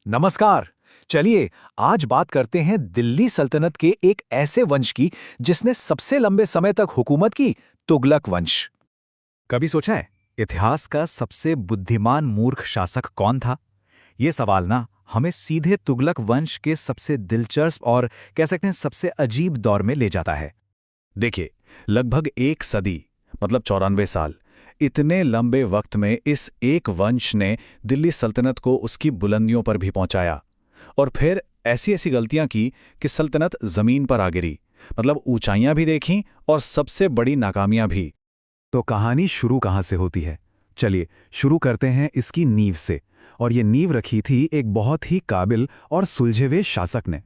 नमस्कार। चलिए आज बात करते हैं दिल्ली सल्तनत के एक ऐसे वंश की जिसने सबसे लंबे समय तक हुकूमत की, तुगलक वंश। कभी सोचा है इतिहास का सबसे बुद्धिमान मूर्ख शासक कौन था? ये सवाल ना हमें सीधे तुगलक वंश के सबसे दिलचस्प और कह सकते हैं सबसे अजीब दौर में ले जाता है। देखिए, लगभग एक सदी मतलब 94 साल, इतने लंबे वक्त में इस एक वंश ने दिल्ली सल्तनत को उसकी बुलंदियों पर भी पहुंचाया। और फिर ऐसी ऐसी गलतियां की कि सल्तनत जमीन पर आ गिरी। मतलब ऊंचाइयां भी देखीं और सबसे बड़ी नाकामियां भी। तो कहानी शुरू कहां से होती है? चलिए शुरू करते हैं इसकी नींव से। और ये नींव रखी थी एक बहुत ही काबिल और सुलझे हुए शासक ने।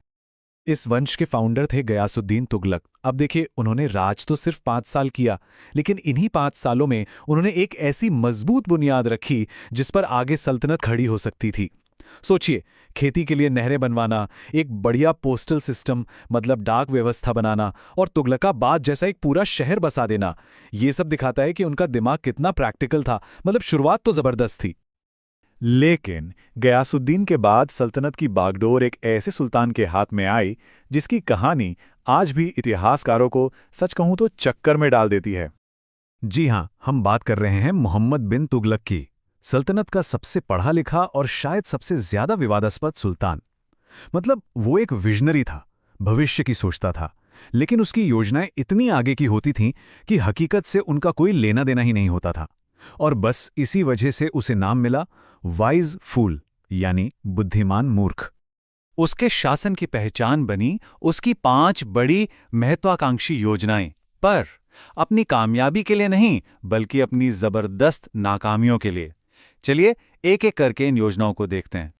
इस वंश के फाउंडर थे गयासुद्दीन तुगलक। अब देखिए, उन्होंने राज तो सिर्फ 5 साल किया, लेकिन इन्हीं 5 सालों में उन्होंने एक ऐसी मजबूत बुनियाद रखी जिस पर आगे सल्तनत खड़ी हो सकती थी। सोचिए, खेती के लिए नहरें बनवाना, एक बढ़िया पोस्टल सिस्टम मतलब डाक व्यवस्था बनाना और तुगलकाबाद जैसा एक पूरा शहर बसा देना। ये सब दिखाता है कि उनका दिमाग कितना प्रैक्टिकल था। मतलब शुरुआत तो जबरदस्त थी। लेकिन गयासुद्दीन के बाद सल्तनत की बागडोर एक ऐसे सुल्तान के हाथ में आई जिसकी कहानी आज भी इतिहासकारों को सच कहूं तो चक्कर में डाल देती है। जी हां, हम बात कर रहे हैं मोहम्मद बिन तुगलक की, सल्तनत का सबसे पढ़ा लिखा और शायद सबसे ज्यादा विवादास्पद सुल्तान। मतलब वो एक विजनरी था, भविष्य की सोचता था, लेकिन उसकी योजनाएं इतनी आगे की होती थीं कि हकीकत से उनका कोई लेना देना ही नहीं होता था। और बस इसी वजह से उसे नाम मिला वाइज फूल, यानी बुद्धिमान मूर्ख। उसके शासन की पहचान बनी उसकी 5 बड़ी महत्वाकांक्षी योजनाएं, पर अपनी कामयाबी के लिए नहीं बल्कि अपनी जबरदस्त नाकामियों के लिए। चलिए एक एक करके इन योजनाओं को देखते हैं।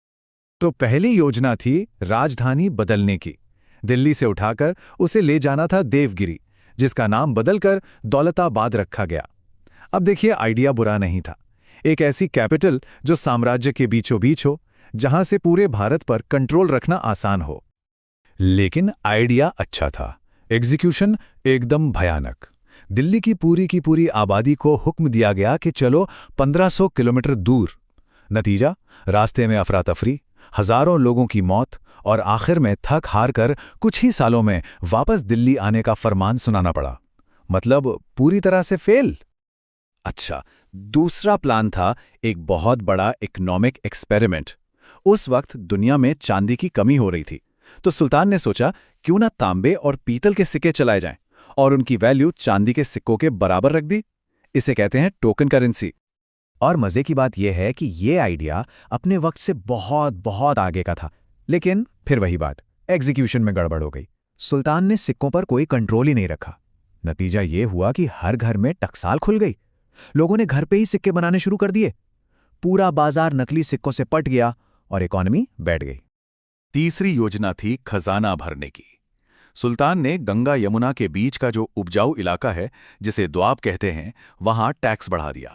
तो पहली योजना थी राजधानी बदलने की। दिल्ली से उठाकर उसे ले जाना था देवगिरी, जिसका नाम बदलकर दौलताबाद रखा गया। अब देखिए, आइडिया बुरा नहीं था। एक ऐसी कैपिटल जो साम्राज्य के बीचों बीच हो, जहां से पूरे भारत पर कंट्रोल रखना आसान हो। लेकिन आइडिया अच्छा था, एग्जीक्यूशन एकदम भयानक। दिल्ली की पूरी आबादी को हुक्म दिया गया कि चलो 1500 किलोमीटर दूर। नतीजा, रास्ते में अफरा तफरी, हजारों लोगों की मौत और आखिर में थक हार कर कुछ ही सालों में वापस दिल्ली आने का फरमान सुनाना पड़ा। मतलब पूरी तरह से फेल। अच्छा, दूसरा प्लान था एक बहुत बड़ा इकोनॉमिक एक्सपेरिमेंट। उस वक्त दुनिया में चांदी की कमी हो रही थी, तो सुल्तान ने सोचा क्यों ना तांबे और पीतल के सिक्के चलाए जाएं और उनकी वैल्यू चांदी के सिक्कों के बराबर रख दी। इसे कहते हैं टोकन करेंसी। और मजे की बात यह है कि यह आइडिया अपने वक्त से बहुत बहुत आगे का था। लेकिन फिर वही बात, एग्जीक्यूशन में गड़बड़ हो गई। सुल्तान ने सिक्कों पर कोई कंट्रोल ही नहीं रखा। नतीजा ये हुआ कि हर घर में टकसाल खुल गई। लोगों ने घर पे ही सिक्के बनाने शुरू कर दिए। पूरा बाजार नकली सिक्कों से पट गया और इकोनॉमी बैठ गई। तीसरी योजना थी खजाना भरने की। सुल्तान ने गंगा यमुना के बीच का जो उपजाऊ इलाका है, जिसे द्वाब कहते हैं, वहां टैक्स बढ़ा दिया।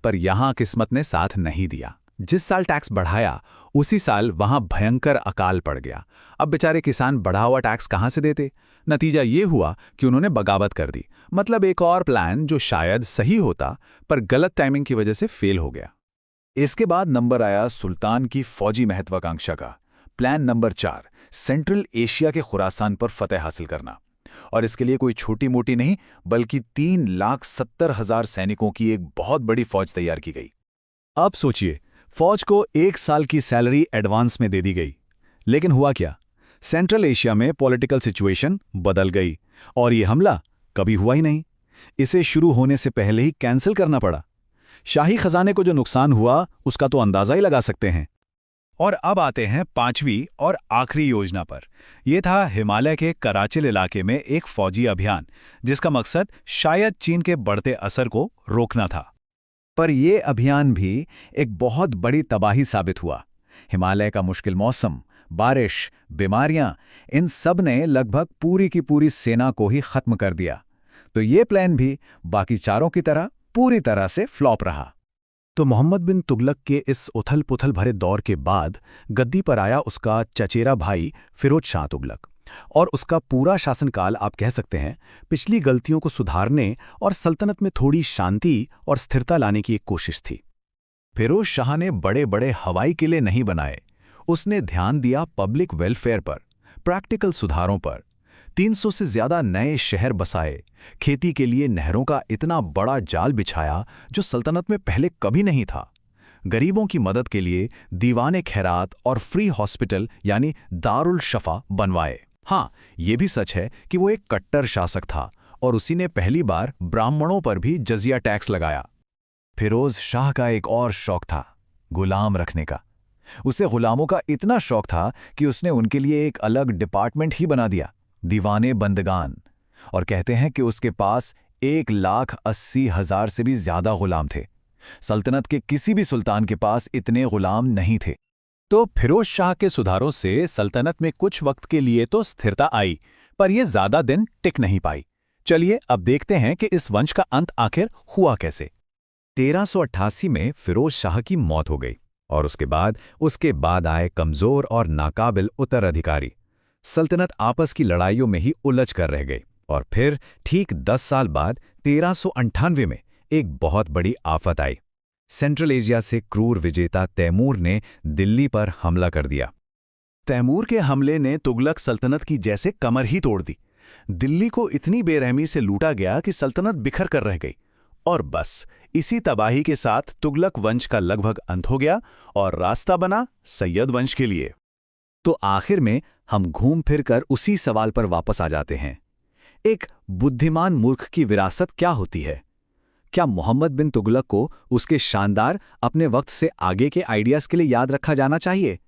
पर यहां किस्मत ने साथ नहीं दिया। जिस साल टैक्स बढ़ाया उसी साल वहां भयंकर अकाल पड़ गया। अब बेचारे किसान बढ़ा हुआ टैक्स कहां से देते? नतीजा ये हुआ कि उन्होंने बगावत कर दी। मतलब एक और प्लान जो शायद सही होता पर गलत टाइमिंग की वजह से फेल हो गया। इसके बाद नंबर आया सुल्तान की फौजी महत्वाकांक्षा का। प्लान नंबर 4, सेंट्रल एशिया के खुरासान पर फतेह हासिल करना। और इसके लिए कोई छोटी मोटी नहीं बल्कि 3,70,000 सैनिकों की एक बहुत बड़ी फौज तैयार की गई। अब सोचिए, फौज को 1 साल की सैलरी एडवांस में दे दी गई। लेकिन हुआ क्या? सेंट्रल एशिया में पॉलिटिकल सिचुएशन बदल गई और ये हमला कभी हुआ ही नहीं। इसे शुरू होने से पहले ही कैंसिल करना पड़ा। शाही खजाने को जो नुकसान हुआ उसका तो अंदाजा ही लगा सकते हैं। और अब आते हैं 5वीं और आखिरी योजना पर। यह था हिमालय के कराचिल इलाके में एक फौजी अभियान, जिसका मकसद शायद चीन के बढ़ते असर को रोकना था। पर यह अभियान भी एक बहुत बड़ी तबाही साबित हुआ। हिमालय का मुश्किल मौसम, बारिश, बीमारियां, इन सब ने लगभग पूरी की पूरी सेना को ही खत्म कर दिया। तो ये प्लान भी बाकी चारों की तरह पूरी तरह से फ्लॉप रहा। तो मोहम्मद बिन तुगलक के इस उथल पुथल भरे दौर के बाद गद्दी पर आया उसका चचेरा भाई फिरोज शाह तुगलक। और उसका पूरा शासनकाल आप कह सकते हैं पिछली गलतियों को सुधारने और सल्तनत में थोड़ी शांति और स्थिरता लाने की एक कोशिश थी। फिरोज शाह ने बड़े बड़े हवाई किले नहीं बनाए, उसने ध्यान दिया पब्लिक वेलफेयर पर, प्रैक्टिकल सुधारों पर। 300 से ज्यादा नए शहर बसाए, खेती के लिए नहरों का इतना बड़ा जाल बिछाया जो सल्तनत में पहले कभी नहीं था। गरीबों की मदद के लिए दीवाने खैरात और फ्री हॉस्पिटल यानी दारुल शफा बनवाए। हाँ, ये भी सच है कि वो एक कट्टर शासक था और उसी ने पहली बार ब्राह्मणों पर भी जजिया टैक्स लगाया। फिरोज शाह का एक और शौक था, गुलाम रखने का। उसे गुलामों का इतना शौक था कि उसने उनके लिए एक अलग डिपार्टमेंट ही बना दिया, दीवाने बंदगान। और कहते हैं कि उसके पास 1,80,000 से भी ज्यादा गुलाम थे। सल्तनत के किसी भी सुल्तान के पास इतने गुलाम नहीं थे। तो फिरोज शाह के सुधारों से सल्तनत में कुछ वक्त के लिए तो स्थिरता आई, पर यह ज्यादा दिन टिक नहीं पाई। चलिए अब देखते हैं कि इस वंश का अंत आखिर हुआ कैसे। 1388 में फिरोज शाह की मौत हो गई और उसके बाद आए कमजोर और नाकाबिल उत्तराधिकारी। सल्तनत आपस की लड़ाइयों में ही उलझ कर रह गई और फिर ठीक 10 साल बाद 1398 में एक बहुत बड़ी आफत आई। सेंट्रल एशिया से क्रूर विजेता तैमूर ने दिल्ली पर हमला कर दिया। तैमूर के हमले ने तुगलक सल्तनत की जैसे कमर ही तोड़ दी। दिल्ली को इतनी बेरहमी से लूटा गया कि सल्तनत बिखर कर रह गई। और बस इसी तबाही के साथ तुगलक वंश का लगभग अंत हो गया और रास्ता बना सैयद वंश के लिए। तो आखिर में हम घूम फिर कर उसी सवाल पर वापस आ जाते हैं, एक बुद्धिमान मूर्ख की विरासत क्या होती है? क्या मोहम्मद बिन तुगलक को उसके शानदार अपने वक्त से आगे के आइडियाज के लिए याद रखा जाना चाहिए,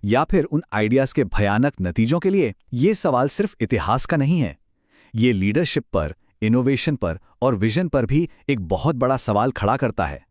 या फिर उन आइडियाज के भयानक नतीजों के लिए? ये सवाल सिर्फ इतिहास का नहीं है, ये लीडरशिप पर, इनोवेशन पर और विजन पर भी एक बहुत बड़ा सवाल खड़ा करता है।